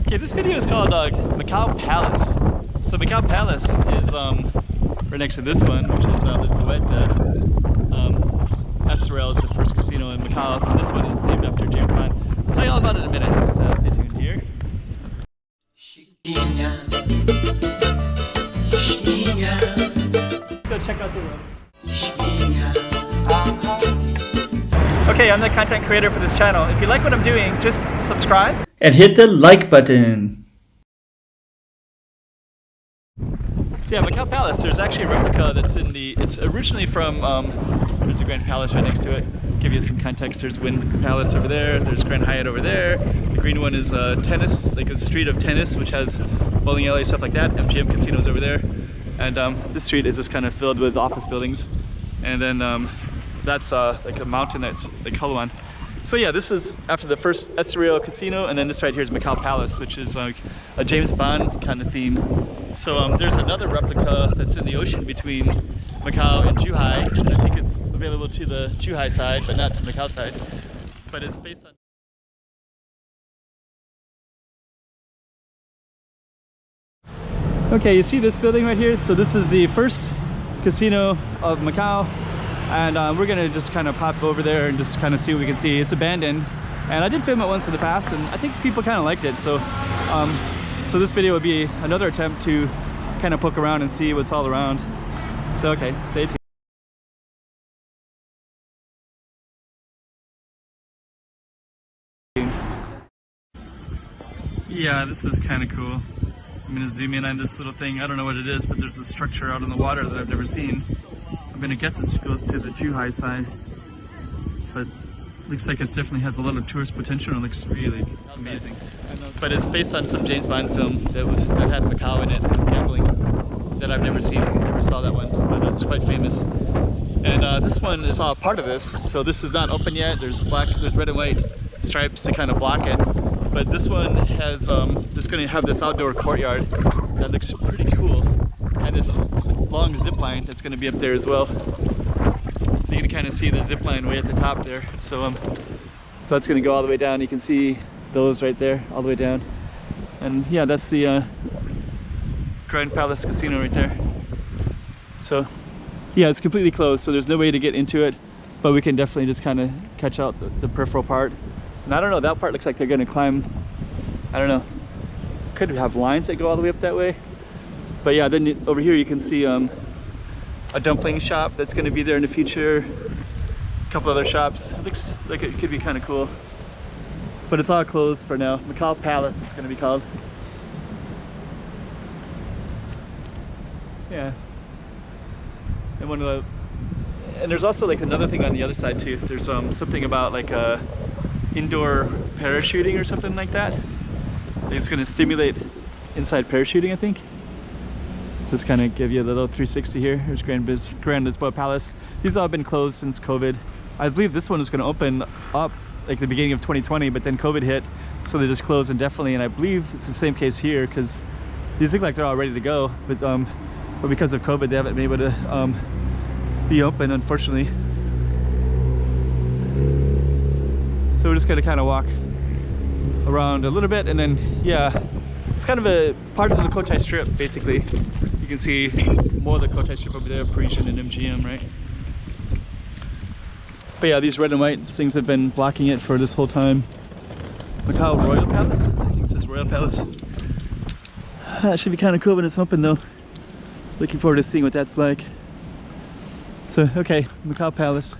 Okay, this video is called Macau Palace. So Macau Palace is right next to this one, which is Lisboa. Estoril is the first casino in Macau, and this one is named after James Bond. I'll tell you all about it in a minute, just stay tuned here. Go check out the room. Okay, I'm the content creator for this channel. If you like what I'm doing, just subscribe and hit the like button. So yeah, Macau Palace, there's actually a replica that's in the, it's originally from, there's a Grand Palace right next to it. Give you some context, there's Wynn Palace over there, there's Grand Hyatt over there. The green one is tennis, like a street of tennis, which has bowling alley, stuff like that. MGM casinos over there. And this street is just kind of filled with office buildings. And then that's like a mountain that's like Holuan. So yeah, this is after the first Estoril casino, and then this right here is Macau Palace, which is like a James Bond kind of theme. So there's another replica that's in the ocean between Macau and Zhuhai, and I think it's available to the Zhuhai side, but not to the Macau side. But it's based on... Okay, you see this building right here? So this is the first casino of Macau. And we're gonna just kind of pop over there and just kind of see what we can see. It's abandoned, and I did film it once in the past, and I think people kind of liked it. So, so this video would be another attempt to kind of poke around and see what's all around. So, okay, stay tuned. Yeah, this is kind of cool. I'm gonna zoom in on this little thing. I don't know what it is, but there's a structure out in the water that I've never seen. I'm gonna guess it goes to the Zhuhai side, but looks like it definitely has a lot of tourist potential and it looks really amazing. But it's based on some James Bond film that had Macau in it, with gambling, that I've never seen. Never saw that one, but it's quite famous. And this one is all part of this, so this is not open yet. There's red and white stripes to kind of block it. But this one has, it's going to have this outdoor courtyard that looks pretty cool, and this long zip line that's going to be up there as well. So you can kind of see the zip line way at the top there. So that's going to go all the way down. You can see those right there, all the way down. And yeah, that's the Grand Palace Casino right there. So yeah, it's completely closed, so there's no way to get into it, but we can definitely just kind of catch out the peripheral part. And I don't know, that part looks like they're going to climb, I don't know, could have lines that go all the way up that way. But yeah, then over here you can see a dumpling shop that's going to be there in the future. A couple other shops. It looks like it could be kind of cool. But it's all closed for now. Macau Palace it's going to be called. Yeah. And there's also like another thing on the other side too. There's something about like indoor parachuting or something like that. It's going to stimulate inside parachuting, I think. Just kind of give you a little 360 here. Here's Grand Lisboa Palace. These all have been closed since COVID. I believe this one was going to open up like the beginning of 2020, but then COVID hit, so they just closed indefinitely. And I believe it's the same case here, because these look like they're all ready to go, but because of COVID, they haven't been able to be open, unfortunately. So we're just going to kind of walk around a little bit, and then yeah, it's kind of a part of the Cotai Strip, basically. You can see more of the Cotai Strip over there, Parisian and MGM, right? But yeah, these red and white things have been blocking it for this whole time. Macau Royal Palace? I think it says Royal Palace. That should be kind of cool when it's open though. Looking forward to seeing what that's like. So, okay, Macau Palace.